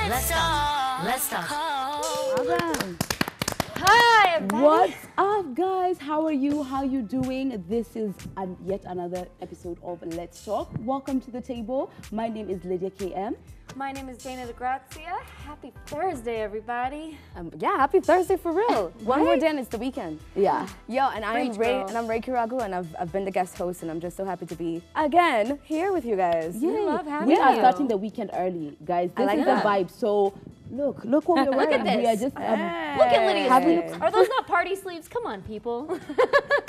Let's talk. Let's talk. Welcome. Hi, everybody. What's up, guys? How are you? How you doing? This is yet another episode of Let's Talk. Welcome to the table. My name is Lydia KM. My name is Dana DeGrazia. Happy Thursday, everybody. Yeah, happy Thursday for real. One more day and it's the weekend. Yeah. Yo, and I'm Ray, and I'm Ray Kiragu, and I've been the guest host, and I'm just so happy to be again here with you guys. Yay. We love having We are you. starting the weekend early, guys. This like is that. the vibe. So look what we're wearing. Look at this. We are just Look at Lydia's Hey. sleeves. Are those not party sleeves? Come on, people.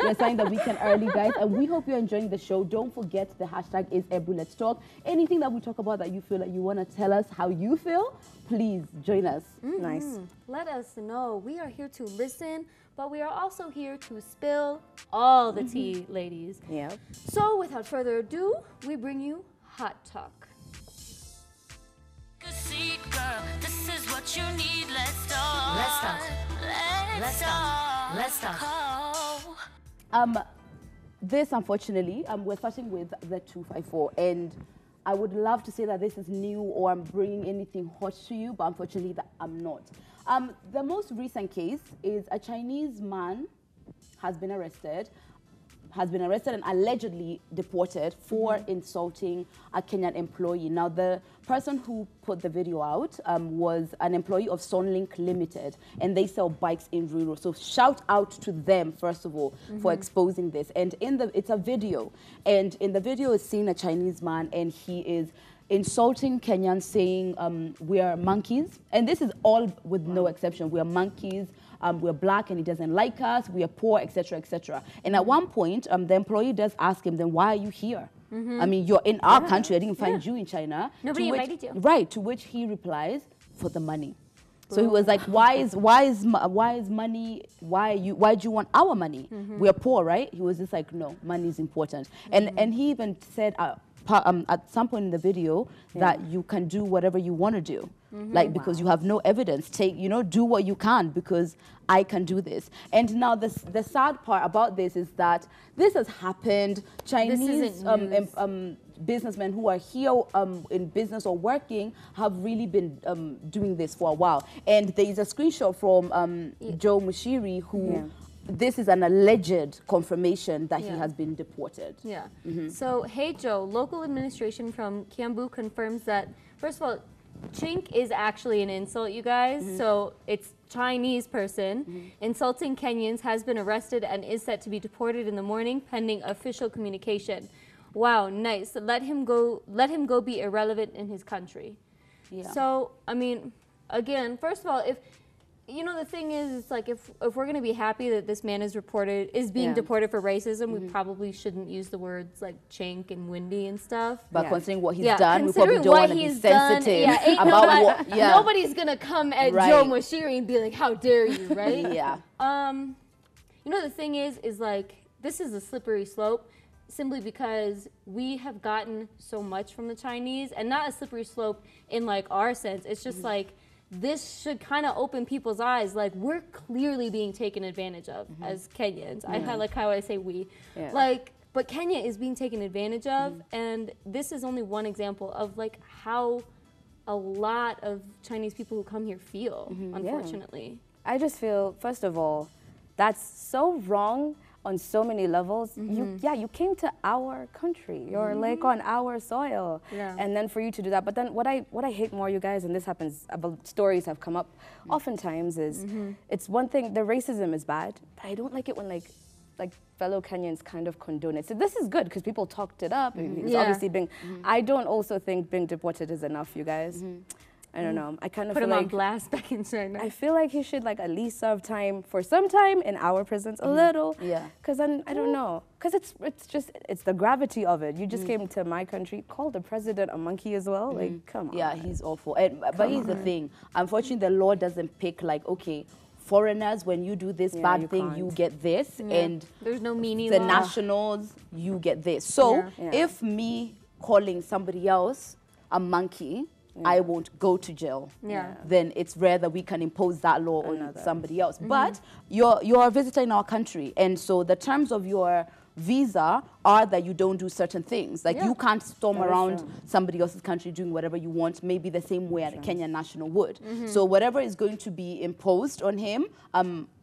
we're starting the weekend early, guys, and we hope you're enjoying the show. Don't forget the hashtag is Ebru Let's Talk. Anything that we talk about that you feel like you want to tell us how you feel, please join us. Nice. Let us know. We are here to listen, but we are also here to spill all the tea, ladies. Yeah. So without further ado, we bring you Hot Talk. Seat, girl. This is what you need. Let's talk. Let's talk. Let's talk. Let's talk. This, unfortunately, we're starting with the 254, and I would love to say that this is new or I'm bringing anything hot to you, but unfortunately that I'm not. The most recent case is a Chinese man has been arrested and allegedly deported for insulting a Kenyan employee. Now, the person who put the video out was an employee of Sonlink Limited, and they sell bikes in Rural. So shout out to them, first of all, for exposing this. And it's a video, and in the video is seen a Chinese man, and he is insulting Kenyans, saying we are monkeys. And this is all with no exception. We are monkeys. We're black and he doesn't like us, we are poor, etc., etc. And at one point, the employee does ask him, then why are you here? I mean, you're in our country, I didn't find you in China. Nobody invited you. Right, to which he replies, for the money. So he was like, why is money, why do you want our money? We're poor, right? He was just like, no, money is important. And he even said, at some point in the video that you can do whatever you want to do, like because you have no evidence. Do what you can because I can do this. And now the sad part about this is that this has happened. Chinese businessmen who are here in business or working have really been doing this for a while. And there is a screenshot from Joe Mushiri who. This is an alleged confirmation that he has been deported. Yeah. So, hey Joe, local administration from Kiambu confirms that, first of all, chink is actually an insult, you guys. So it's Chinese person insulting Kenyans, has been arrested and is set to be deported in the morning pending official communication. Wow, nice. Let him go be irrelevant in his country. Yeah. So, I mean, again, first of all, the thing is, it's like if we're going to be happy that this man is being deported for racism, we probably shouldn't use the words like chink and windy and stuff. But considering what he's done, we probably don't want to be sensitive about nobody's going to come at Joe Mushiri and be like, how dare you, right? Yeah. The thing is like, this is a slippery slope simply because we have gotten so much from the Chinese, and not a slippery slope in like our sense. It's just like, this should kind of open people's eyes. Like, we're clearly being taken advantage of as Kenyans. I like how I say we. But Kenya is being taken advantage of, and this is only one example of like how a lot of Chinese people who come here feel, unfortunately. I just feel, first of all, that's so wrong on so many levels. You came to our country. You're like on our soil. Yeah. And then for you to do that. But then what I hate more, you guys, and this happens, stories have come up oftentimes, is it's one thing, the racism is bad, but I don't like it when like fellow Kenyans kind of condone it. So this is good because people talked it up. It's obviously being, I don't also think being deported is enough, you guys. I don't know. I kind of put feel him like on blast back in China. I feel like he should like at least serve time for some time in our prisons, a little. Yeah. Because then I don't know. Because it's the gravity of it. You just came to my country, called the president a monkey as well. Like, come on. Yeah, he's awful. But here's the thing. Unfortunately, the law doesn't pick like, okay, foreigners, when you do this bad thing, you get this, and there's no meaning. The nationals, you get this. So if me calling somebody else a monkey, I won't go to jail. Then it's rare that we can impose that law on somebody else. But you're a visitor in our country, and so the terms of your visa are that you don't do certain things. Like you can't storm around somebody else's country doing whatever you want, maybe the same way a Kenyan national would. So whatever is going to be imposed on him,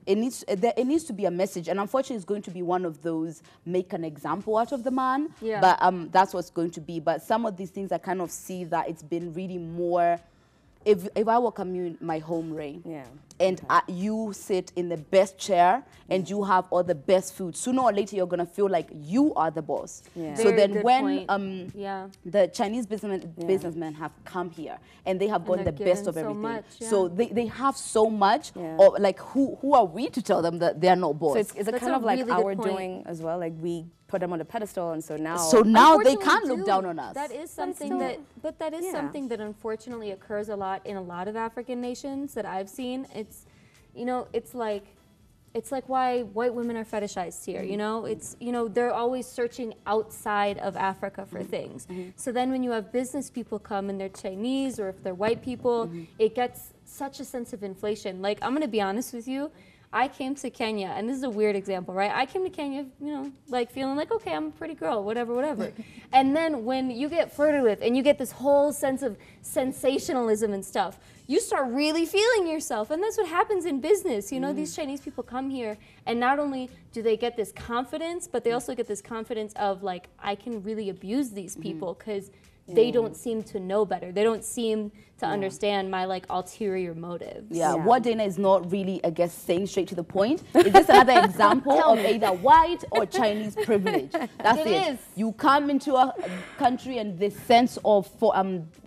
it needs to be a message, and unfortunately it's going to be one of those make an example out of the man. But that's what's going to be. But some of these things I kind of see that it's been really more. If I welcome you in my home, Ray, and you sit in the best chair and you have all the best food, sooner or later you're gonna feel like you are the boss. So then when the Chinese businessmen have come here and they have gotten the best of everything, so they have so much. Or like who are we to tell them that they are not boss? So it's kind of like our doing as well. Like we put them on a pedestal, and so now they can't look down on us. That is something that is something that unfortunately occurs a lot in a lot of African nations that I've seen. It's, you know, it's like why white women are fetishized here. You know, it's, you know, they're always searching outside of Africa for things. So then when you have business people come and they're Chinese or if they're white people, it gets such a sense of inflation. Like, I'm gonna be honest with you. I came to Kenya, and this is a weird example, right? I came to Kenya, you know, like feeling like, okay, I'm a pretty girl, whatever. And then when you get flirted with and you get this whole sense of sensationalism and stuff, you start really feeling yourself. And that's what happens in business. You know, these Chinese people come here, and not only do they get this confidence, but they also get this confidence of like, I can really abuse these people because they don't seem to know better. They don't seem to understand my like ulterior motives. What Dana is not really, I guess, saying straight to the point is this another example of either white or Chinese privilege. That's it. You come into a country and this sense of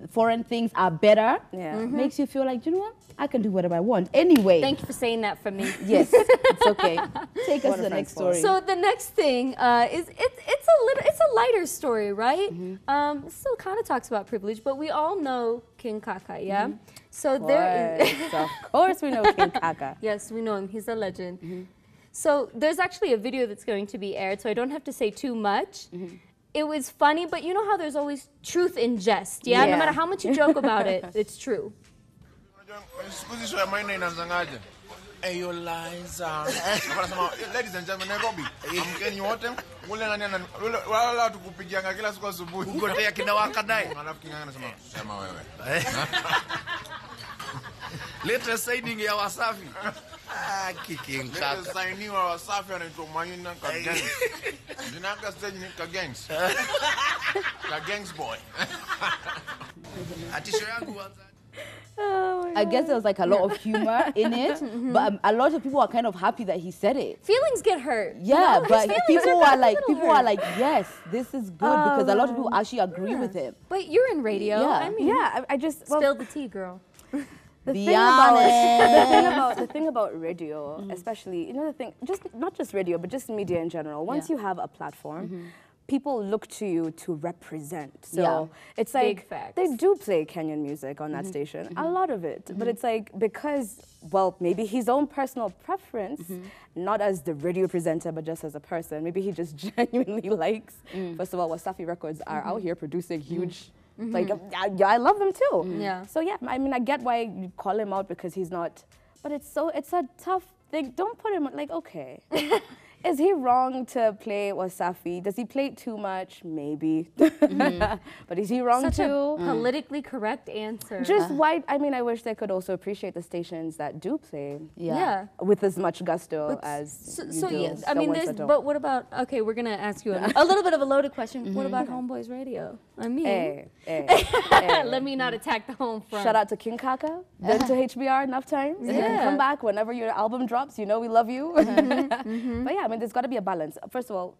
foreign things are better makes you feel like, you know what, I can do whatever I want. Anyway. Thank you for saying that for me. Yes, it's okay. Take us to the next story. So the next thing is it's a lighter story, right? It still kind of talks about privilege, but we all know King Kaka, yeah? So there is of course we know King Kaka. Yes, we know him. He's a legend. So there's actually a video that's going to be aired, so I don't have to say too much. It was funny, but you know how there's always truth in jest, yeah? No matter how much you joke about it, it's true. Ayo Liza. Ladies and gentlemen, Nairobi. Mkeni wote ule nani wala tukupigianga kila siku asubuhi. Ugotea kinawaka dai. Alafu kinganga anasema sema wewe. Letter signing ya Wasafi. Kicking Kaka. Letter signing wa Wasafi anaitwa Mayina Kagangs. Dinaka stage ni Kagangs. Kagangs boy. Atisho yangu wanza. I guess there was like a lot of humor in it, but a lot of people are kind of happy that he said it. Feelings get hurt. Yeah, but people are like, yes, this is good because a lot of people actually agree with him. But you're in radio. Yeah. I mean, I just spill the tea, girl. The thing about radio, especially, you know, the thing, not just radio, but just media in general. Once you have a platform, people look to you to represent. So it's like they do play Kenyan music on that station, a lot of it. But it's like because, well, maybe his own personal preference, not as the radio presenter, but just as a person. Maybe he just genuinely likes. First of all, Wasafi Records are out here producing huge. Like, I love them too. So yeah, I mean, I get why you call him out because he's not. But it's a tough thing. Don't put him like, okay. Is he wrong to play Wasafi? Does he play it too much? Maybe. But is he wrong Such too? a politically correct answer. Just why, I mean, I wish they could also appreciate the stations that do play with as much gusto as you do. Yes, I mean, but what about, okay, we're going to ask you a little bit of a loaded question. What about Homeboys Radio? I mean, let me not attack the home front. Shout out to King Kaka, then to HBR enough times. You can come back whenever your album drops. You know we love you. But yeah, I mean, there's got to be a balance. First of all,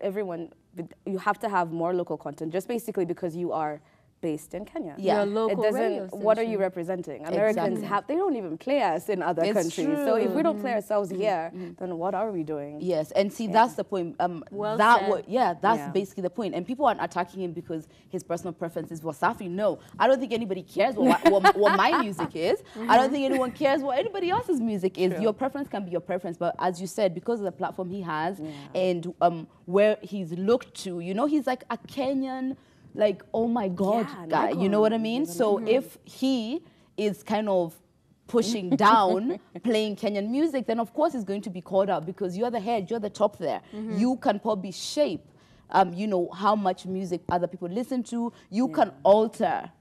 you have to have more local content, just basically because you are based in Kenya. Yeah, local radio what are you representing? Americans they don't even play us in other countries. True. So if we don't play ourselves here, then what are we doing? Yes, and see, that's the point. That's basically the point. And people aren't attacking him because his personal preference is Wasafi. No, I don't think anybody cares what my music is. I don't think anyone cares what anybody else's music is. True. Your preference can be your preference, but as you said, because of the platform he has and where he's looked to, you know, he's like a Kenyan, like, oh my God, guy, you know what I mean? So if he is kind of pushing down playing Kenyan music, then of course he's going to be called out because you're the head, you're the top there. You can probably shape you know, how much music other people listen to. You can alter,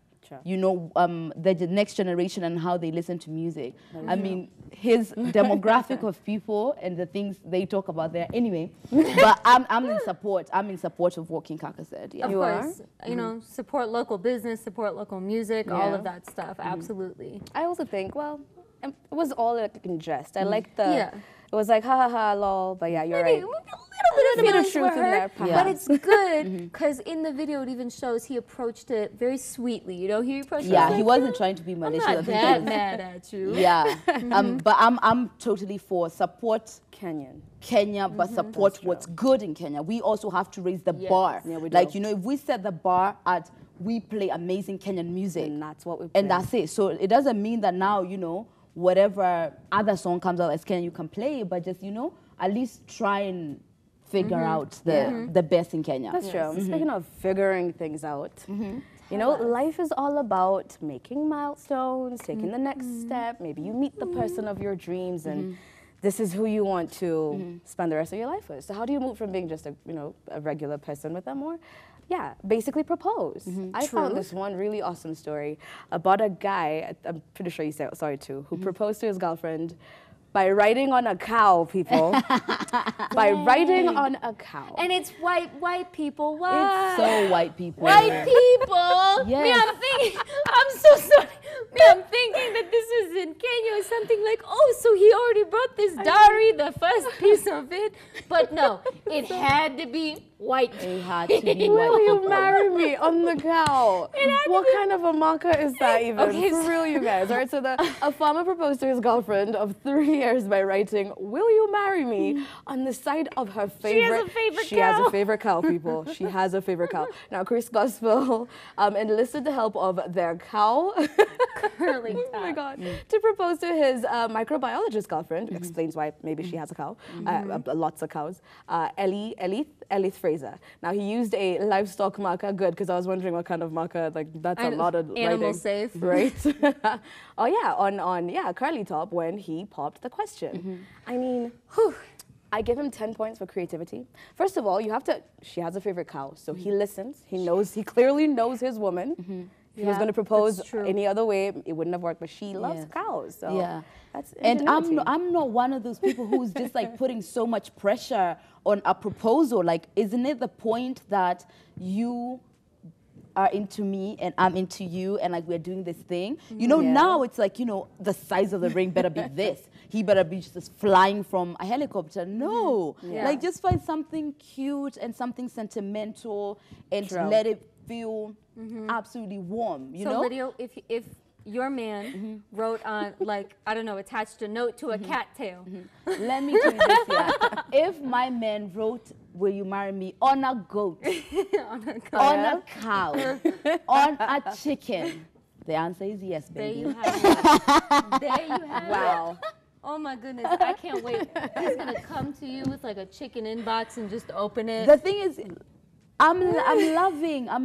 you know, the next generation and how they listen to music. I mean, his demographic of people and the things they talk about there. Anyway, but I'm in support. I'm in support of what King Kaka said. Yeah. Of course, you know, support local business, support local music, all of that stuff. Absolutely. I also think, well, it was all like in jest. I like the, it was like, ha ha ha, lol, but yeah, you're right. A little bit of truth in there, but it's good because in the video it even shows he approached it very sweetly. You know, he approached it. He wasn't trying to be malicious. I'm not that mad at you. Yeah, but I'm totally for support Kenya, but support what's good in Kenya. We also have to raise the bar. Yeah, we do. Like, you know, if we set the bar at we play amazing Kenyan music, and that's what we play. And that's it. So it doesn't mean that now, you know, whatever other song comes out as Kenyan you can play, but just, you know, at least try and figure out the best in Kenya. That's true. Speaking of figuring things out, you know, life is all about making milestones, taking the next step. Maybe you meet the person of your dreams and this is who you want to spend the rest of your life with. So how do you move from being just a, you know, a regular person with them, or basically propose? I found this one really awesome story about a guy, I'm pretty sure you saw it too, who proposed to his girlfriend by riding on a cow, people. By riding on a cow. And it's white people. It's so white people. White people. Yes. I'm so sorry. I'm thinking that this was in Kenya or something like, oh, so he already brought this dowry, the first piece of it. But no, it had to be white. It had to be white. Will you marry me on the cow? What kind of a marker is that even? Okay, for real, you guys. All right, so a farmer proposed to his girlfriend of 3 years by writing, "Will you marry me?" on the side of her favorite. She has a favorite She has a favorite cow. cow, people. She has a favorite cow. Now, Chris Gospel enlisted the help of their cow. Curling oh my God. To propose to his microbiologist girlfriend, explains why maybe she has a cow, lots of cows, Elith Fraser. Now, he used a livestock marker, good, because I was wondering what kind of marker, like, that's a lot of animal writing. safe. Right? Oh, yeah, on Curly Top when he popped the question. I mean, I give him 10 points for creativity. First of all, she has a favorite cow, so he listens. He clearly knows his woman. If he was going to propose any other way, it wouldn't have worked, but she loves cows, so that's ingenuity. And I'm not one of those people who's just like putting so much pressure on a proposal. Like, isn't it the point that you are into me and I'm into you and like we're doing this thing? You know, now it's like, you know, the size of the ring better be this. He better be just flying from a helicopter. No, like just find something cute and something sentimental and let it feel absolutely warm, you know? So, Lydia, if your man wrote on, like, I don't know, attached a note to a cattail. Let me do this, If my man wrote, "Will you marry me?" on a goat, on a cow, on a chicken, the answer is yes, baby. There you have it. There you have it. Wow. Oh my goodness, I can't wait. He's gonna come to you with like a chicken inbox and just open it. The thing is, I'm loving. I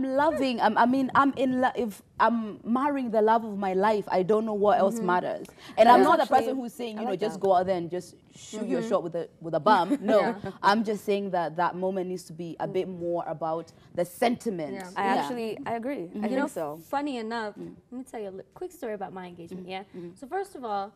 mean, I'm in love. If I'm marrying the love of my life, I don't know what else matters. And I'm not the person who's saying, you know, just go out there and just shoot your shot with a bum. No, I'm just saying that moment needs to be a bit more about the sentiment. Yeah. I agree. I think so. Funny enough, let me tell you a quick story about my engagement. So first of all,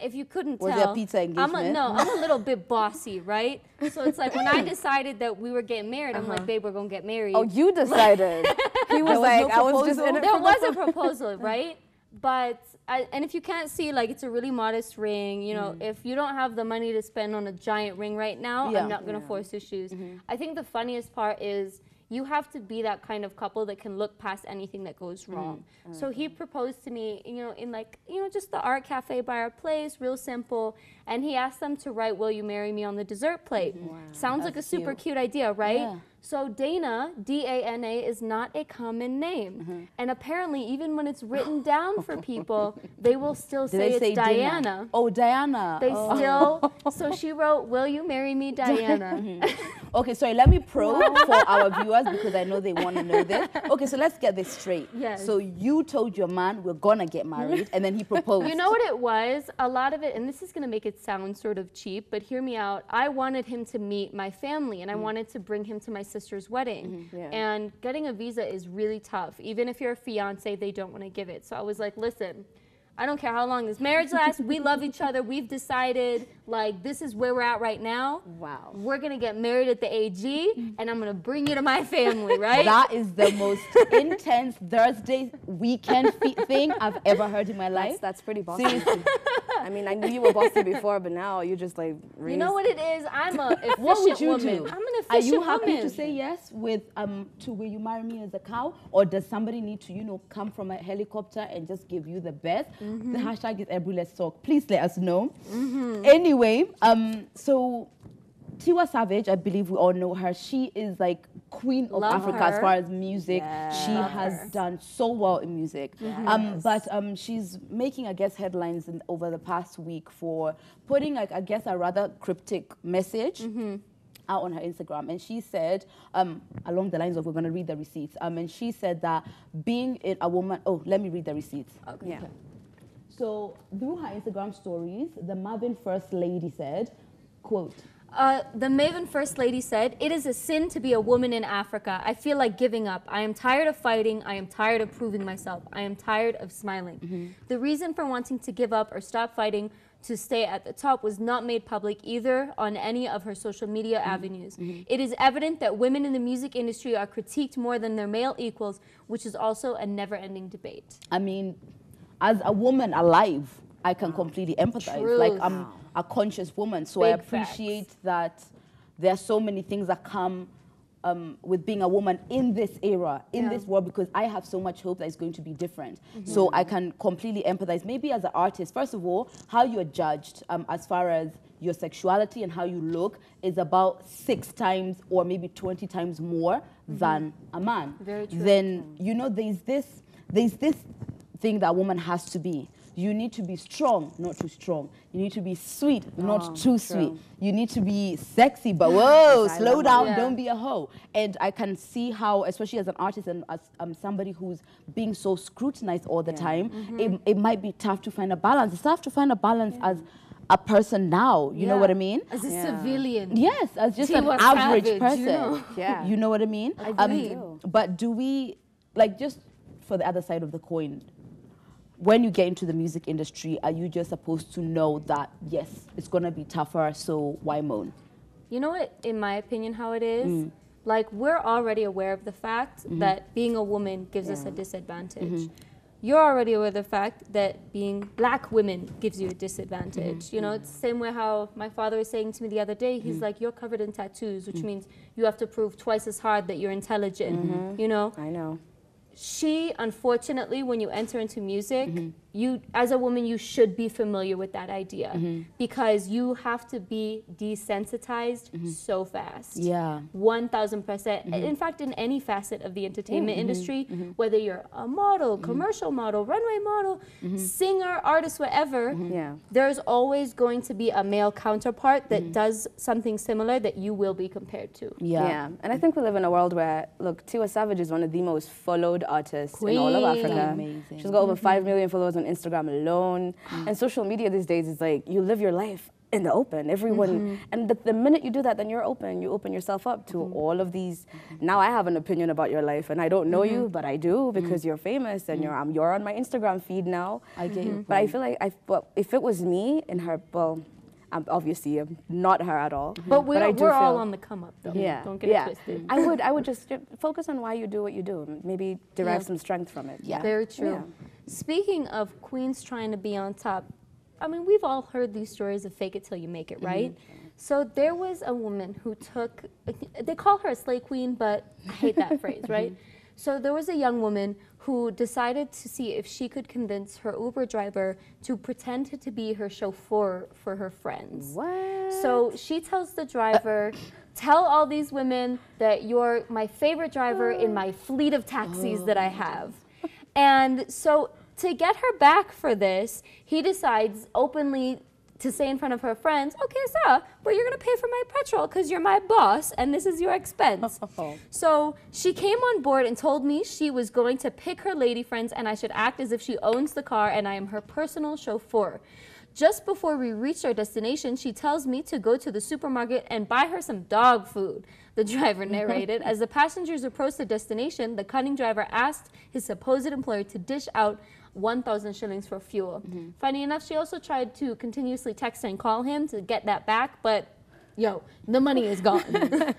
if you couldn't tell, was there a pizza engagement? I'm a little bit bossy, right? So it's like when I decided that we were getting married, I'm like, babe, we're gonna get married. Oh, you decided. He was like, I was just in it. There was a proposal, right? But and if you can't see, like, it's a really modest ring. You know, if you don't have the money to spend on a giant ring right now, I'm not gonna force issues. I think the funniest part is you have to be that kind of couple that can look past anything that goes wrong. So he proposed to me, you know, in like, you know, just the art cafe by our place, real simple. And he asked them to write, "Will you marry me?" on the dessert plate. Sounds like a super cute idea, right? Yeah. So Dana, D-A-N-A, is not a common name. And apparently, even when it's written down for people, they will still say it's Diana. Oh, Diana. They still, so she wrote, "Will you marry me, Diana?" Okay, sorry, let me probe for our viewers because I know they want to know this. Okay, so let's get this straight. Yes. So you told your man we're gonna get married and then he proposed. You know what it was? A lot of it, and this is gonna make it sound sort of cheap, but hear me out. I wanted him to meet my family and I wanted to bring him to my sister's wedding. And getting a visa is really tough. Even if you're a fiance, they don't want to give it. So I was like, listen, I don't care how long this marriage lasts. We love each other. We've decided, like, this is where we're at right now. Wow. We're going to get married at the AG, and I'm going to bring you to my family, right? That is the most intense Thursday weekend thing I've ever heard in my life. That's pretty bossy. I mean, I knew you were bossy before, but now you just like You know what it is? I'm a efficient What would you woman. do? I'm an efficient Are you happy woman. to say yes with to will you marry me as a cow, or does somebody need to, you know, come from a helicopter and just give you the best? The hashtag is Ebru Let's Talk. Please let us know. Anyway, so Tiwa Savage, I believe we all know her. She is like queen of Love Africa her. as far as music. Yes. She Love has her. done so well in music. But she's making, I guess, headlines over the past week for putting, like, I guess, a rather cryptic message out on her Instagram. And she said, along the lines of, we're going to read the receipts. And she said that being a woman, let me read the receipts. Yeah. So through her Instagram stories, the Marvin First Lady said, quote, The Maven First Lady said, "It is a sin to be a woman in Africa. I feel like giving up. I am tired of fighting. I am tired of proving myself. I am tired of smiling." The reason for wanting to give up or stop fighting to stay at the top was not made public either on any of her social media avenues. It is evident that women in the music industry are critiqued more than their male equals, which is also a never-ending debate. I mean, as a woman alive, I can completely empathize. Truth. Like, I'm a conscious woman, so I Big appreciate that there are so many things that come with being a woman in this era, in this world, because I have so much hope that it's going to be different. So I can completely empathize. Maybe as an artist, first of all, how you're judged as far as your sexuality and how you look is about 6 times or maybe 20 times more than a man. Very true. Then, you know, there's this thing that a woman has to be. You need to be strong, not too strong. You need to be sweet, not too sweet. You need to be sexy, but whoa, slow down, don't be a hoe. And I can see how, especially as an artist and as somebody who's being so scrutinized all the time, it might be tough to find a balance. It's tough to find a balance as a person now, you know what I mean? As a civilian. Yes, as just an Tiwa average Savage, person. you know? Yeah. You know what I mean? Agreed. But do we, like, just for the other side of the coin, when you get into the music industry, are you just supposed to know that, yes, it's going to be tougher, so why moan? You know what, in my opinion, how it is? Like, we're already aware of the fact that being a woman gives us a disadvantage. You're already aware of the fact that being black women gives you a disadvantage. You know, it's the same way how my father was saying to me the other day. He's like, you're covered in tattoos, which means you have to prove twice as hard that you're intelligent, you know? I know. She, unfortunately, when you enter into music, you, as a woman, you should be familiar with that idea because you have to be desensitized so fast. Yeah. 1000%. In fact, in any facet of the entertainment industry, whether you're a model, commercial model, runway model, singer, artist, whatever, there's always going to be a male counterpart that does something similar that you will be compared to. Yeah. And I think we live in a world where, look, Tiwa Savage is one of the most followed artists in all of Africa. Amazing. She's got over 5 million followers on Instagram alone. And social media these days is like, you live your life in the open. Everyone, and the minute you do that, then you're open. You open yourself up to all of these. Now I have an opinion about your life, and I don't know you, but I do because you're famous and you're on my Instagram feed now. I get you. But I feel like if it was me in her, well, I'm obviously not her at all. But we're I do all feel- on the come up, though. Yeah, Don't get it twisted. I would just focus on why you do what you do. Maybe derive some strength from it. Yeah. Very true. Yeah. Speaking of queens trying to be on top, I mean, we've all heard these stories of fake it till you make it, right? So there was a woman who took, they call her a slay queen, but I hate that phrase, right? So there was a young woman who decided to see if she could convince her Uber driver to pretend to be her chauffeur for her friends. What? So she tells the driver, tell all these women that you're my favorite driver in my fleet of taxis that I have. And so to get her back for this, he decides openly to say in front of her friends, okay, sir, but you're gonna pay for my petrol because you're my boss and this is your expense. So she came on board and told me she was going to pick her lady friends and I should act as if she owns the car and I am her personal chauffeur. Just before we reached our destination, she tells me to go to the supermarket and buy her some dog food, the driver narrated. As the passengers approached the destination, the cunning driver asked his supposed employer to dish out 1,000 shillings for fuel. Funny enough, she also tried to continuously text and call him to get that back, but yo, the money is gone.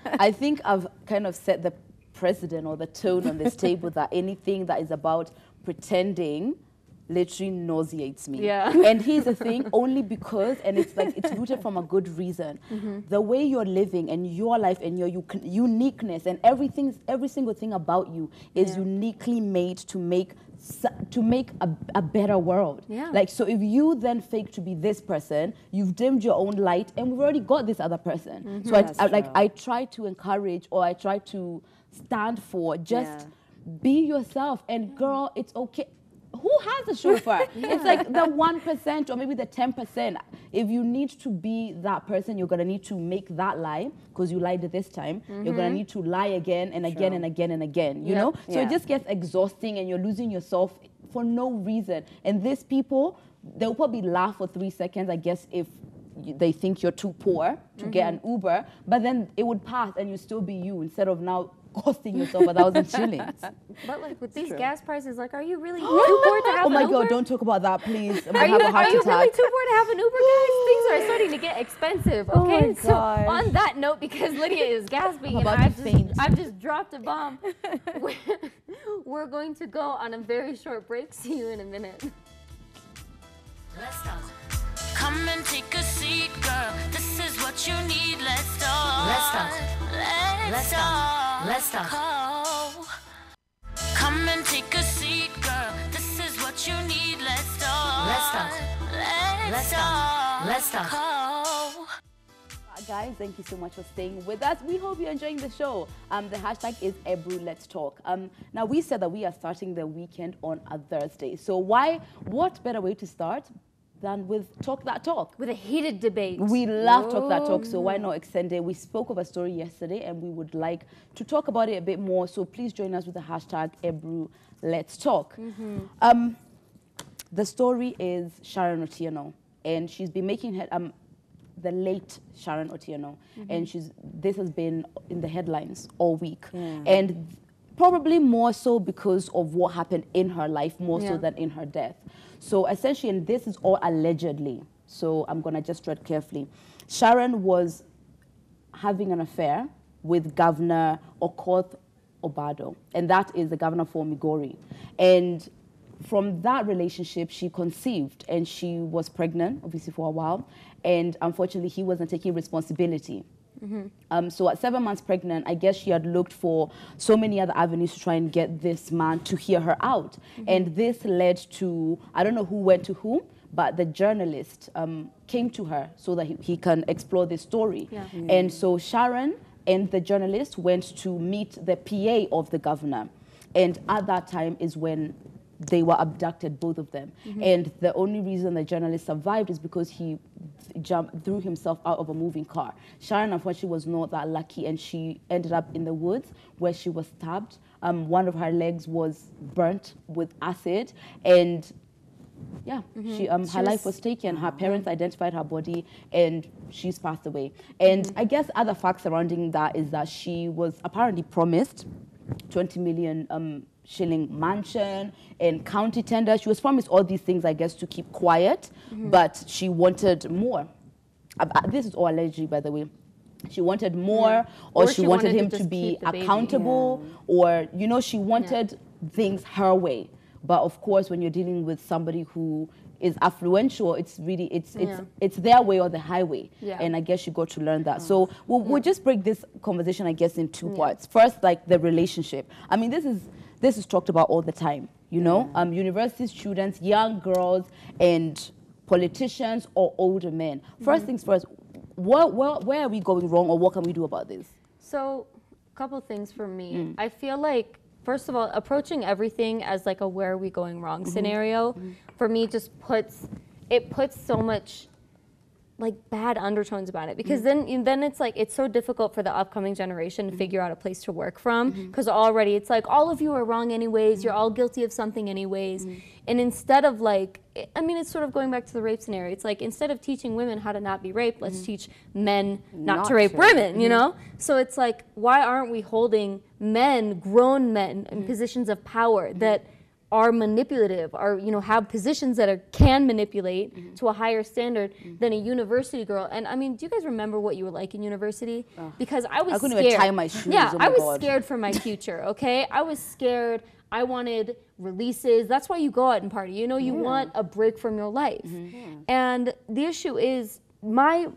I think I've kind of set the precedent or the tone on this table that anything that is about pretending literally nauseates me. Yeah. And here's the thing, only because, and it's like, it's rooted from a good reason. The way you're living and your life and your uniqueness and every single thing about you is uniquely made to make a better world. Yeah. Like, so if you then fake to be this person, you've dimmed your own light and we've already got this other person. So I try to encourage, or I try to stand for, just be yourself. And girl, it's okay. Who has a chauffeur? It's like the 1% or maybe the 10%. If you need to be that person, you're going to need to make that lie, because you lied this time. You're going to need to lie again and again and again and again, you know? So it just gets exhausting and you're losing yourself for no reason. And these people, they'll probably laugh for 3 seconds, I guess, if they think you're too poor to get an Uber, but then it would pass and you still be you, instead of now costing yourself 1,000 shillings. But like with these gas prices, like, are you really too poor to have Oh my an Uber? God, don't talk about that, please. Are you really too poor to have an Uber, guys? Things are starting to get expensive, okay? my So gosh. on that note, because Lydia is gasping and about to faint. I've just dropped a bomb, we're going to go on a very short break. See you in a minute. Let's talk. Come and take a seat, girl. This is what you need. Let's talk. Let's talk. Let's talk. Let's talk. Come and take a seat, girl. This is what you need. Let's talk. Let's talk. Let's talk. Let's talk. Guys, thank you so much for staying with us. We hope you're enjoying the show. The hashtag is Ebru Let's Talk. Now, we said that we are starting the weekend on a Thursday. So what better way to start than with Talk That Talk? With a heated debate. We love Talk That Talk, so why not extend it? We spoke of a story yesterday and we would like to talk about it a bit more. So please join us with the hashtag Ebru Let's Talk. The story is Sharon Otieno, and she's been making the late Sharon Otieno, and this has been in the headlines all week, and probably more so because of what happened in her life, more so than in her death. So essentially, and this is all allegedly, so I'm gonna just tread carefully. Sharon was having an affair with Governor Okoth Obado, and that is the governor for Migori. And from that relationship, she conceived, and she was pregnant, obviously, for a while. And unfortunately, he wasn't taking responsibility. So at 7 months pregnant, I guess she had looked for so many other avenues to try and get this man to hear her out. And this led to, I don't know who went to whom, but the journalist came to her so that he can explore this story. And so Sharon and the journalist went to meet the PA of the governor. And at that time is when they were abducted, both of them. And the only reason the journalist survived is because he threw himself out of a moving car. Sharon, unfortunately, was not that lucky, and she ended up in the woods where she was stabbed. One of her legs was burnt with acid, and her life was taken. Her parents identified her body, and she's passed away. And I guess other facts surrounding that is that she was apparently promised 20 million shilling mansion and county tender. She was promised all these things, I guess, to keep quiet, but she wanted more. This is all allegedly, by the way. She wanted more, or she wanted him to be accountable, or, you know, she wanted things her way. But of course, when you're dealing with somebody who is affluential, it's really, it's their way or the highway. And I guess you got to learn that. So we'll just break this conversation, I guess, in two parts. First, like the relationship. I mean, this is talked about all the time, you know? University students, young girls, and politicians or older men. First things first, where are we going wrong, or what can we do about this? So, a couple things for me. I feel like, first of all, approaching everything as like a where are we going wrong scenario, for me just puts so much like bad undertones about it, because then it's like it's so difficult for the upcoming generation to figure out a place to work from, because already it's like all of you are wrong anyways, you're all guilty of something anyways. And instead of like, I mean, it's sort of going back to the rape scenario. It's like, instead of teaching women how to not be raped, let's teach men not to rape women, you know? So it's like, why aren't we holding men, grown men, in positions of power that are manipulative, are, you know, have positions that can manipulate to a higher standard than a university girl? And I mean, do you guys remember what you were like in university? Because I was couldn't scared. even tie my shoes. Yeah, oh my I was God. scared for my future, okay? I was scared. I wanted releases. That's why you go out and party. You know, you want a break from your life. And the issue is, I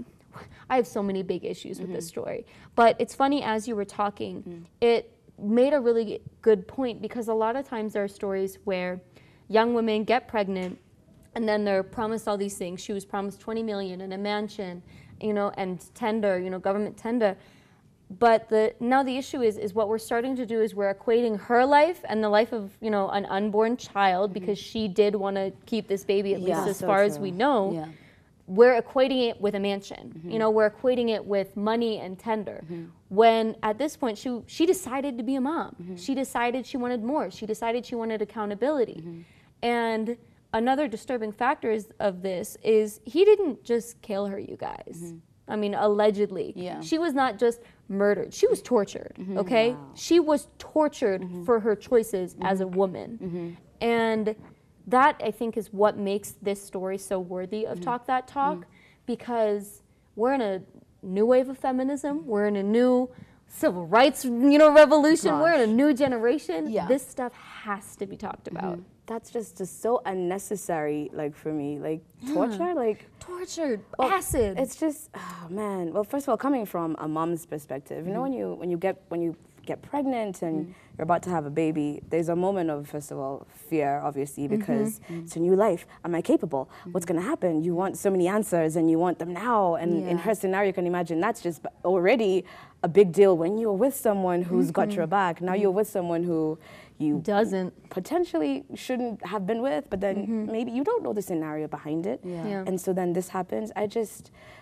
have so many big issues with this story. But it's funny, as you were talking, it made a really good point, because a lot of times there are stories where young women get pregnant and then they're promised all these things. She was promised 20 million and a mansion, you know, and tender, you know, government tender. But now the issue is what we're starting to do is we're equating her life and the life of, you know, an unborn child, because she did want to keep this baby, at least as far as we know. We're equating it with a mansion. You know, we're equating it with money and tender. When at this point, she decided to be a mom. She decided she wanted more. She decided she wanted accountability. And another disturbing factor of this is he didn't just kill her, you guys. I mean, allegedly. She was not just murdered. She was tortured, okay? She was tortured for her choices as a woman. And that, I think, is what makes this story so worthy of Talk That Talk, because we're in a new wave of feminism. We're in a new civil rights, you know, revolution. We're in a new generation. This stuff has to be talked about. That's just so unnecessary, like, for me. Like, torture, like... Tortured, acid. It's just, oh, man. Well, first of all, coming from a mom's perspective, you know, when you get pregnant and you're about to have a baby, there's a moment of, first of all, fear, obviously, because it's a new life. Am I capable? What's going to happen? You want so many answers and you want them now. And in her scenario, you can imagine that's just already a big deal when you're with someone who's got your back. Now you're with someone who you potentially shouldn't have been with, but then maybe you don't know the scenario behind it. And so then this happens.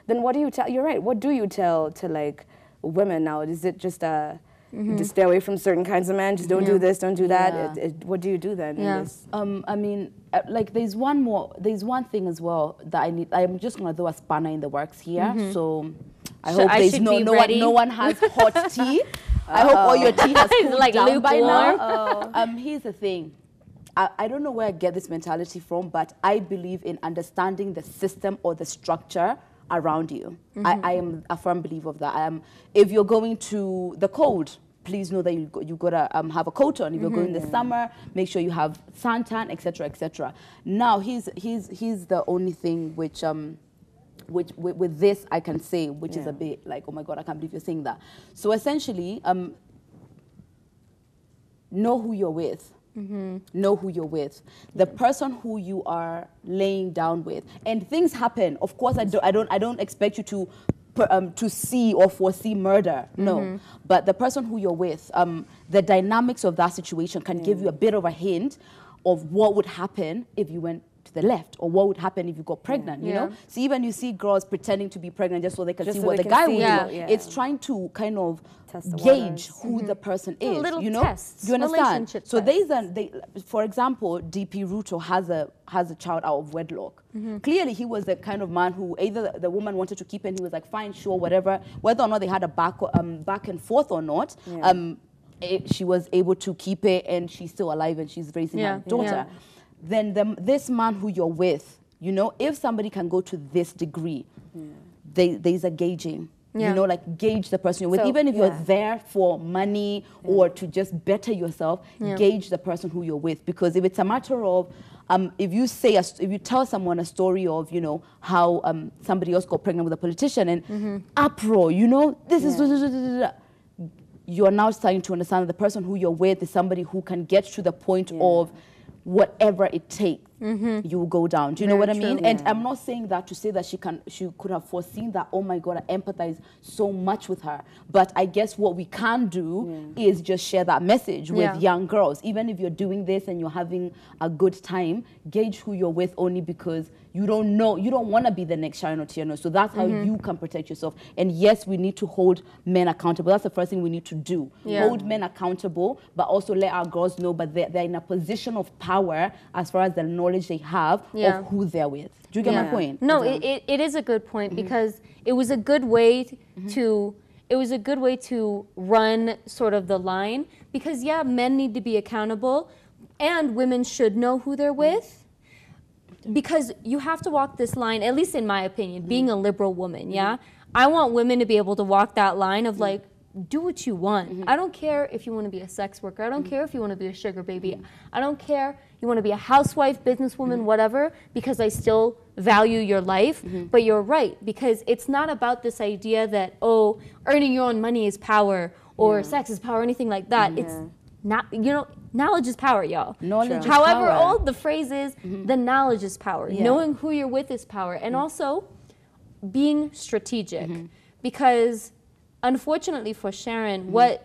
Then what do you tell? You're right. What do you tell to, like, women now? Is it just just stay away from certain kinds of men, just don't do this, don't do that? What do you do then in this? I mean, like, there's one thing as well that I'm just going to throw a spanner in the works here. So I hope there's no one has hot tea. I hope all your tea has cooled like down by lukewarm. now. Here's the thing. I don't know where I get this mentality from, but I believe in understanding the system or the structure around you. I am a firm believer of that. If you're going to the cold, please know that you gotta have a coat on. If you're going in the summer, make sure you have suntan, etc., etc. Now, here's the only thing which with this I can say, which is a bit like, oh my God, I can't believe you're saying that. So essentially, know who you're with. Know who you're with, the person who you are laying down with, and things happen. Of course, I don't expect you to see or foresee murder. No, but the person who you're with, the dynamics of that situation can give you a bit of a hint of what would happen if you went to the left, or what would happen if you got pregnant. You know, so even you see girls pretending to be pregnant just so they can see what the guy will do. It's trying to kind of gauge who the person is. Little you know, tests, do you understand? So tests. For example, DP Ruto has a child out of wedlock. Clearly, he was the kind of man who either the woman wanted to keep it and he was like, fine, sure, whatever. Whether or not they had a back and forth or not, she was able to keep it, and she's still alive and she's raising her daughter. Then this man who you're with, you know, if somebody can go to this degree, there's a gauging. You know, like, gauge the person you're with. Even if you're there for money or to just better yourself, gauge the person who you're with. Because if it's a matter of, if you tell someone a story of, you know, how somebody else got pregnant with a politician and uproar, you know, this is, you're now starting to understand that the person who you're with is somebody who can get to the point of whatever it takes, you will go down. Do you know what I mean? And I'm not saying that to say that she could have foreseen that, oh my God, I empathize so much with her. But I guess what we can do is just share that message with young girls. Even if you're doing this and you're having a good time, gauge who you're with only because you don't know, you don't want to be the next Sharon Otieno. So that's how you can protect yourself. And yes, we need to hold men accountable. That's the first thing we need to do. Hold men accountable, but also let our girls know, but they're in a position of power as far as the knowledge they have of who they're with. Do you get my point? No, it is a good point because it was a good way to run sort of the line because men need to be accountable and women should know who they're with because you have to walk this line, at least in my opinion, being a liberal woman, I want women to be able to walk that line of like, do what you want. I don't care if you want to be a sex worker. I don't care if you want to be a sugar baby. I don't care you want to be a housewife, businesswoman, whatever, because I still value your life. But you're right, because it's not about this idea that, oh, earning your own money is power or sex is power, anything like that. It's not, you know, knowledge is power, y'all. Knowledge is However power. old the phrase is, the knowledge is power. Knowing who you're with is power. And also being strategic. Because unfortunately for Sharon, what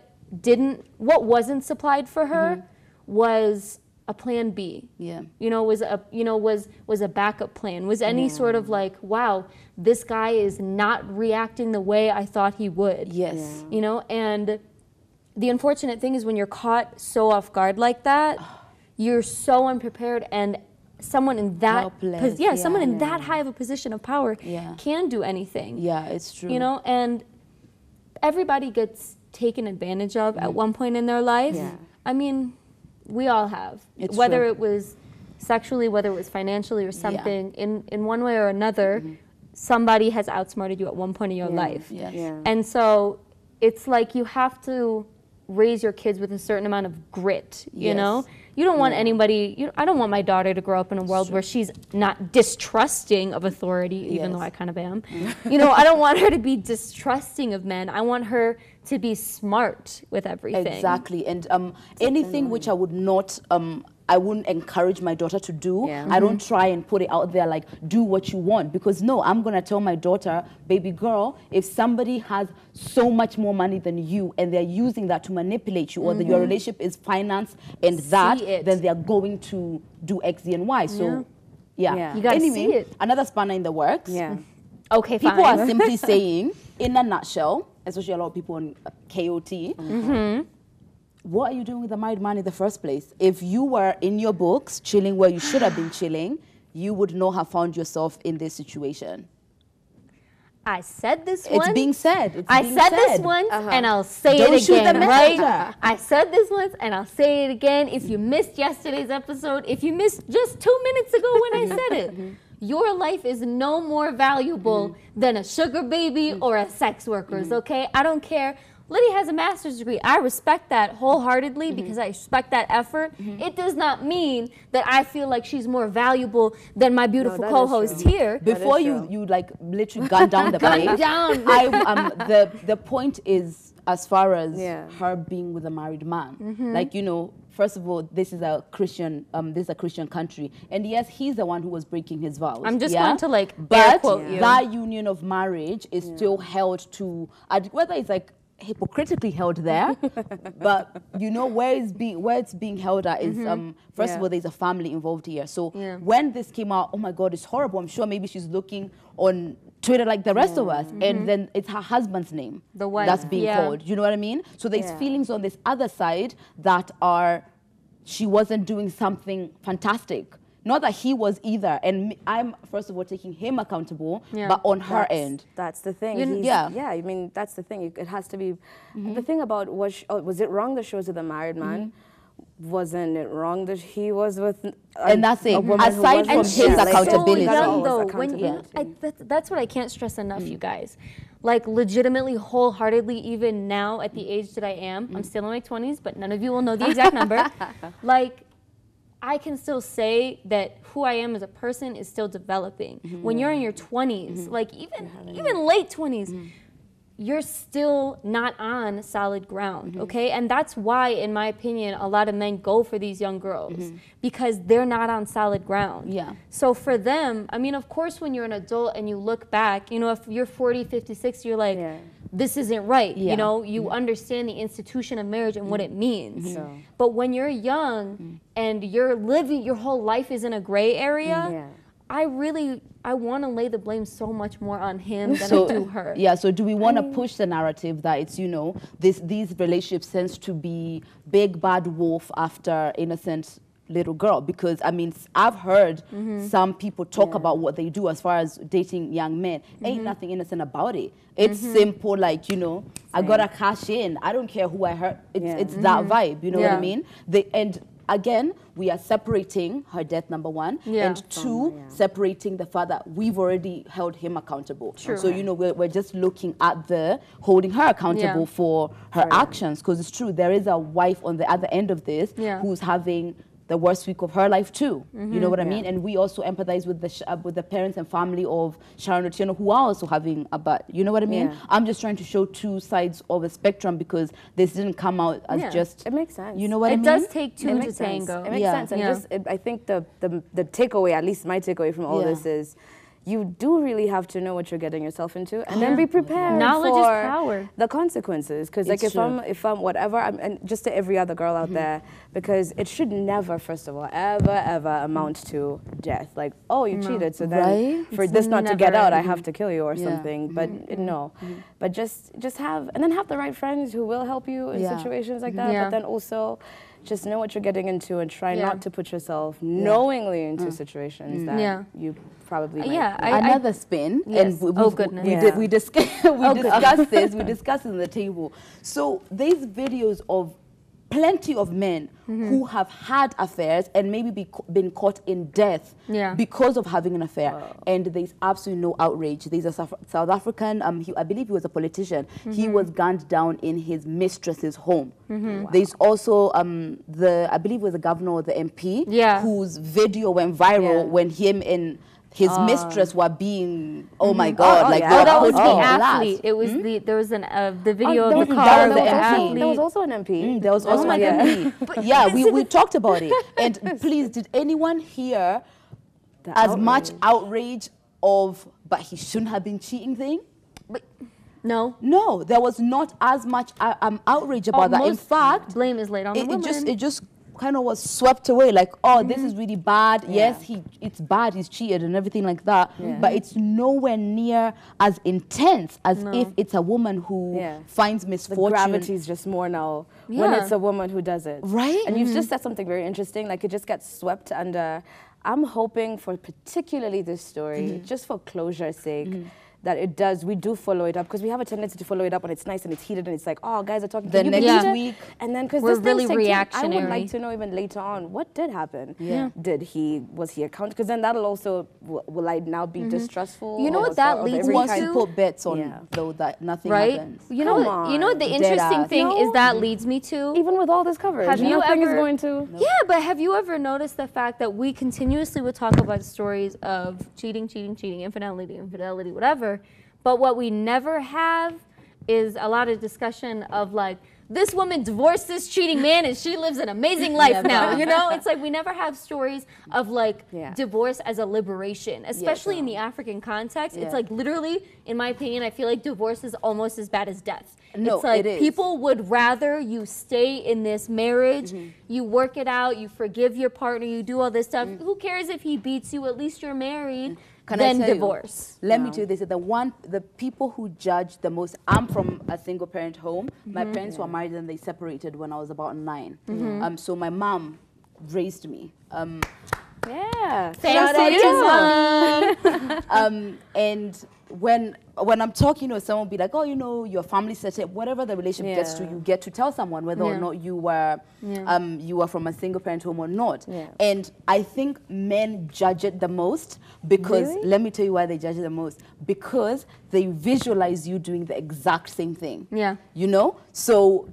wasn't supplied for her was a plan B. You know, was a backup plan. Was any sort of like, wow, this guy is not reacting the way I thought he would. You know, and the unfortunate thing is when you're caught so off guard like that, you're so unprepared, and someone in that someone in that high of a position of power can do anything. It's true. You know, and everybody gets taken advantage of at one point in their life. I mean, we all have. Whether it was sexually, whether it was financially or something, in one way or another, somebody has outsmarted you at one point in your life. And so it's like you have to raise your kids with a certain amount of grit, you know? You don't want anybody, I don't want my daughter to grow up in a world where she's not distrusting of authority, even though I kind of am. You know, I don't want her to be distrusting of men. I want her to be smart with everything. Exactly. And anything which I would not, I wouldn't encourage my daughter to do. I don't try and put it out there like, do what you want. Because no, I'm going to tell my daughter, baby girl, if somebody has so much more money than you and they're using that to manipulate you, or that your relationship is financed and then they're going to do X, Z, and Y. So, You got to see it. Another spanner in the works. Okay, fine. People are simply saying, in a nutshell, especially a lot of people on KOT, what are you doing with a married man in the first place? If you were in your books, chilling where you should have been chilling, you would not have found yourself in this situation. I said this once. It's being said. I said this once, and I'll say Don't it shoot again, the right? messenger. I said this once, and I'll say it again. If you missed yesterday's episode, if you missed just 2 minutes ago when I said it, your life is no more valuable than a sugar baby or a sex worker's, okay? I don't care. Liddy has a master's degree. I respect that wholeheartely because I respect that effort. It does not mean that I feel like she's more valuable than my beautiful co-host here. Before you like literally gun down the plate. The point is, as far as her being with a married man, like, you know, first of all, this is a Christian country, and yes, he's the one who was breaking his vows. I'm just going to like but quote you. That union of marriage is still held to, whether it's like hypocritically held there, but you know where it's being held at is first of all, there's a family involved here. So when this came out, oh my God, it's horrible. I'm sure maybe she's looking on Twitter like the rest of us, and then it's her husband's name that's being called. You know what I mean? So there's feelings on this other side that are, she wasn't doing something fantastic. Not that he was either, and I'm first of all taking him accountable, but on her end. That's the thing. I mean, that's the thing. It has to be. The thing about was it wrong that she was with a married man? Wasn't it wrong that he was with and that's it. Aside from his accountability, that's what I can't stress enough, you guys. Like legitimately, wholeheartedly, even now at the age that I am, I'm still in my 20s, but none of you will know the exact number. Like, I can still say that who I am as a person is still developing. When you're in your 20s, like even late 20s, you're still not on solid ground, okay? And that's why, in my opinion, a lot of men go for these young girls because they're not on solid ground. So for them, I mean, of course, when you're an adult and you look back, you know, if you're 40, 50, 60, you're like, this isn't right. You know, you understand the institution of marriage and what it means. But when you're young and you're living, your whole life is in a gray area, I want to lay the blame so much more on him than I do her. Yeah, so do we want to push the narrative that it's, you know, these relationships tends to be big bad wolf after innocent little girl? Because I mean, I've heard some people talk about what they do as far as dating young men. Ain't nothing innocent about it. It's simple, like, you know, I gotta cash in. I don't care who I hurt. It's that vibe, you know what I mean? And again, we are separating her death, number one, and two, separating the fact that we've already held him accountable. So, you know, we're just looking at the holding her accountable for her actions, because it's true, there is a wife on the other end of this who's having the worst week of her life too. You know what I mean? And we also empathize with the parents and family of Sharon Otieno, who are also having a bad, you know what I mean? I'm just trying to show two sides of a spectrum, because this didn't come out as just... It makes sense. You know what I mean? It does take two to tango. It makes sense. And I think the takeaway, at least my takeaway from all this is, you do really have to know what you're getting yourself into, and then be prepared Knowledge for is power. the consequences. Because like if I'm whatever, and just to every other girl out there, because it should never, first of all, ever amount to death. Like, oh, you cheated, so then for this not to get out, I have to kill you or something. But no, but just have, and then have the right friends who will help you in situations like that. But then also, just know what you're getting into and try not to put yourself knowingly into situations that you probably might. Another spin. And we discussed this. We discussed it on the table. So there's videos of plenty of men who have had affairs and maybe been caught in death because of having an affair. And there's absolutely no outrage. There's a South African, I believe he was a politician. He was gunned down in his mistress's home. There's also, I believe it was the governor or the MP, whose video went viral when him and his mistress were being, oh my God, that was the athlete. It was there was the video of the car with the athlete. There was also an MP. There was also an MP. But yeah, we talked about it. And please, did anyone hear as much outrage of, but he shouldn't have been cheating thing? No. No, there was not as much outrage about that. In fact, blame is laid on the woman. It just kind of was swept away, like, oh, this is really bad. Yes, it's bad, he's cheated and everything like that. But it's nowhere near as intense as if it's a woman who finds misfortune. The gravity is just more now when it's a woman who does it. Right? And you've just said something very interesting, like it just gets swept under. I'm hoping for particularly this story, just for closure's sake, that we do follow it up, because we have a tendency to follow it up when it's nice and it's heated and it's like, oh, guys are talking the next week. And then, because we're really reactionary. I would like to know even later on, what did happen? Was he accounted? Because then that'll also, will I now be distrustful? You know what that leads me to? To put bets on, though, that nothing happens. You know what the interesting thing is that leads me to? Even with all this coverage, nothing is going to. Yeah, but have you ever noticed the fact that we continuously would talk about stories of cheating, infidelity, whatever, but what we never have is a lot of discussion of like, this woman divorced this cheating man and she lives an amazing life now, you know? It's like we never have stories of like divorce as a liberation, especially in the African context. It's like literally, in my opinion, I feel like divorce is almost as bad as death. No, it's like it is. People would rather you stay in this marriage, you work it out, you forgive your partner, you do all this stuff. Who cares if he beats you? At least you're married. Then divorce. Let me tell you this: the people who judge the most. I'm from a single parent home. My parents were married and they separated when I was about 9. So my mom raised me. Thanks to you. And when I'm talking to someone, be like, oh, you know, your family set up, whatever the relationship gets to, you get to tell someone whether or not you were from a single parent home or not. And I think men judge it the most because, let me tell you why they judge it the most, because they visualize you doing the exact same thing. You know? So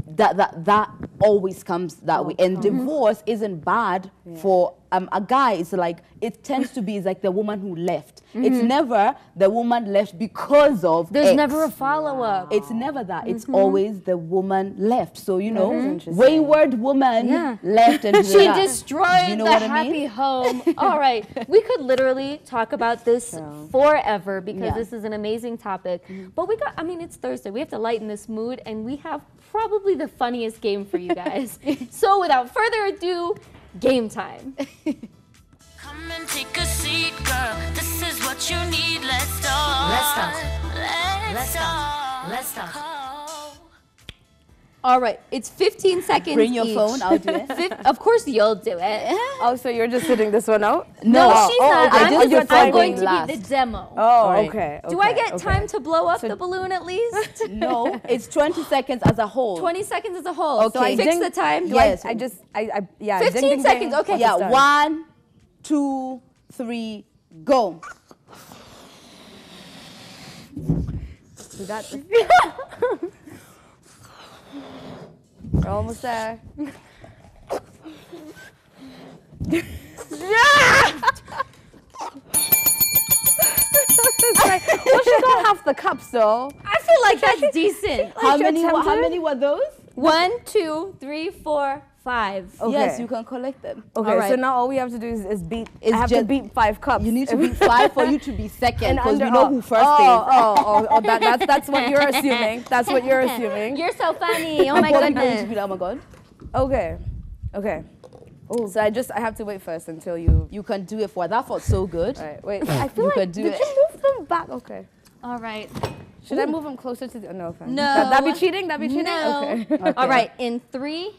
that always comes that way. And divorce isn't bad for a guy. It's like, it tends to be like the woman who left. It's never the woman left because of There's never a follow-up. It's never that. It's always the woman left. So, you know, wayward woman left and she destroyed you know the what I happy mean? home. All right. We could literally talk about this forever because this is an amazing topic. But it's Thursday. We have to lighten this mood, and we have probably the funniest game for you guys. So without further ado, game time. Come and take a seat. seat, girl. This is what you need. Let's talk. Let's talk. Let's talk. Let's talk. All right, it's 15 seconds. Bring your each. phone, I'll do it. Of course, you'll do it. Oh, so you're just sitting this one out? No, she's not. okay. I'm going to last. be the demo. Oh, Right. okay. Do I get time to blow up the balloon at least? No, it's 20 seconds as a whole. 20 seconds as a whole. Okay. So I fix Ding- the time. Yes. Yeah. 15 ding, ding, seconds, ding. okay. Yeah, Start. 1, 2, 3, go. We got this. We're almost there. Well, she got half the cups though. I feel like that's decent. How you're tempted? many were those? 1, 2, 3, 4, 5. Okay. Yes, you can collect them. Okay, All right. so now all we have to do is beat. It's I have to just- beat 5 cups. You need to be 5 for you to be second, because we under- know who first is. That's what you're assuming. That's what you're assuming. You're so funny. Oh my Before we go into goodness. it, oh my God. Okay. Oh, so I have to wait first until you. You can do it for that. Felt so good. All right, wait. I feel You like could do did it. you move them back? Okay. All right. Should I move them closer to the? No, fine. No. That be cheating. That be cheating. No. Okay. All right. In 3,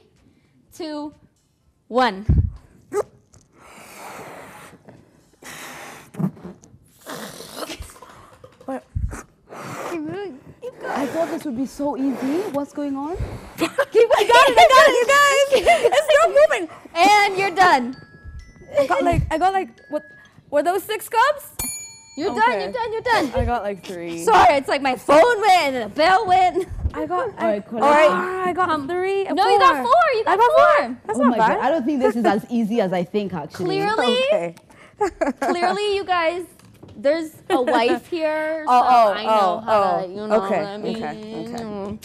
2, 1. What? I thought this would be so easy. What's going on? I got it, you guys. It's still moving. And you're done. I got like what? Were those 6 cups? You're Okay. done. You're done. You're done. I got like 3. Sorry, it's like my phone went and the bell went. I got. All right, All right. I got 3. No, you got 4. You got 4. That's Oh not my bad. God. I don't think this is as easy as I think, actually. Clearly, Okay. clearly, you guys, there's a wife here, so Oh, I know how to, you know okay, what I mean.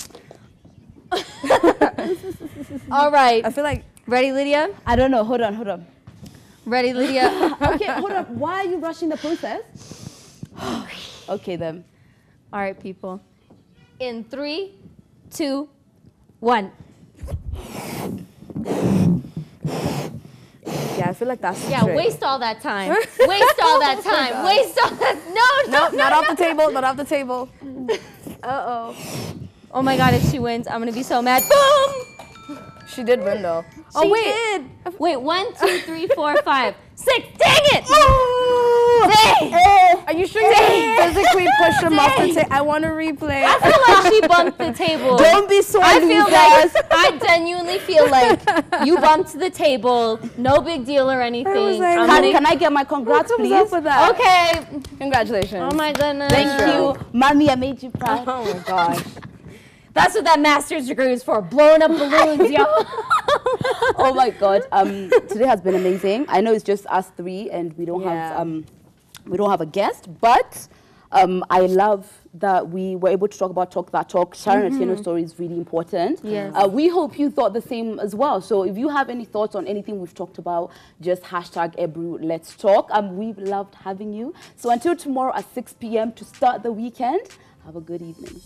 okay. All right. I feel like Ready, Lydia? I don't know. Hold on. Ready, Lydia? Okay, hold on. Why are you rushing the process? Okay, then. All right, people. In 3, 2, 1. yeah, I feel like that's the Yeah, trick. waste all that time. Waste all that time. Waste all that. No, Not off the table. Not off the table. Uh-oh. Oh my God, if she wins, I'm going to be so mad. Boom! She did win though. She did. Wait, 1, 2, 3, 4, 5, 6. Dang it! Dang! Are you sure you didn't physically push him off the table? I want to replay. I feel like she bumped the table. Don't be so I feel losers. like, I genuinely feel like you bumped the table. No big deal or anything. like, I'm gonna- Can I get my congrats, Who comes please? up with that? Okay. Congratulations. Oh my goodness. Thank you. Mommy, I made you proud. Oh my gosh. That's what that master's degree is for. Blowing up balloons, yo. Oh my God. Today has been amazing. I know it's just us 3 and we don't have a guest, but I love that we were able to talk about Talk That Talk. Sharon Otieno's story is really important. Yes. We hope you thought the same as well. So if you have any thoughts on anything we've talked about, just hashtag Ebru Let's Talk. We've loved having you. So until tomorrow at 6 p.m. to start the weekend, have a good evening.